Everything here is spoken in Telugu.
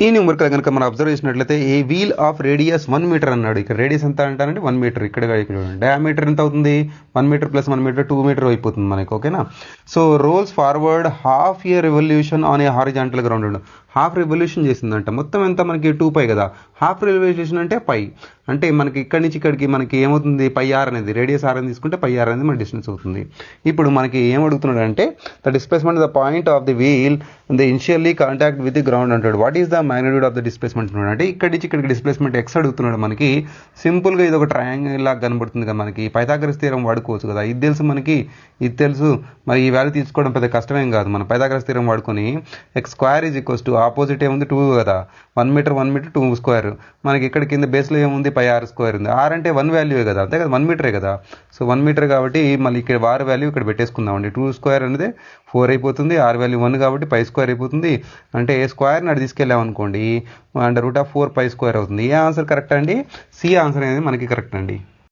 ఈ న్యూమరికల్ కనుక మనం అబ్జర్వ్ చేసినట్లయితే ఏ వీల్ ఆఫ్ రేడియస్ 1 మీటర్ అన్నాడు. ఇక్కడ రేడియస్ ఎంత అంటారంటే 1 మీటర్. ఇక్కడ డయామీటర్ ఎంత అవుతుంది? 1 మీటర్ ప్లస్ 1 మీటర్ 2 మీటర్ అయిపోతుంది మనకి. ఓకేనా? So rolls forward half a revolution on a horizontal ground. Half revolution చేసిందంట. మొత్తం ఎంత మనకి 2π కదా. హాఫ్ రెవల్యూషన్ అంటే π. అంటే మనకి ఇక్కడి నుంచి ఇక్కడికి మనకి ఏమవుతుంది? πr అనేది రేడియస్ r అని తీసుకుంటే πr అనేది మన డిస్టెన్స్ అవుతుంది. ఇప్పుడు మనకి ఏం అడుగుతున్నాడు అంటే the displacement the point of the wheel the initially contact with the ground అంటాడు. What is the magnitude of the displacement అంటున్నాడు. అంటే ఇక్కడి నుంచి ఇక్కడికి డిస్ప్లేస్మెంట్ ఎక్స్ అడుగుతున్నాడు. మనకి సింపుల్గా ఇది ఒక ట్రయాంగిల్ లాగా కనబడుతుంది కదా. మనకి పైథాగరస్ థియరం వాడుకోవచ్చు కదా. ఇది తెలుసు మనకి, ఇది తెలుసు. మరి ఈ వాల్యూ తీసుకోవడం పెద్ద కష్టమేం కాదు. మన పైథాగరస్ థియరం వాడుకొని x² = ఆపోజిట్ ఏముంది 2 కదా. 1 మీటర్ 2 మనకి ఇక్కడ కింద బేస్లో ఏముంది πr² ఉంది. r అంటే 1 వాల్యూవే కదా, అంతే కదా, 1 మీటరే కదా. సో 1 మీటర్ కాబట్టి మళ్ళీ ఇక్కడ r వాల్యూ ఇక్కడ పెట్టేసుకుందామండి. 2² అనేది 4 అయిపోతుంది. r వాల్యూ 1 కాబట్టి π² అయిపోతుంది. అంటే స్క్వేర్ని అటు తీసుకెళ్ళామనుకోండి √4π² అవుతుంది. ఏ ఆన్సర్ కరెక్ట్ అండి? సి ఆన్సర్ అనేది మనకి కరెక్ట్ అండి.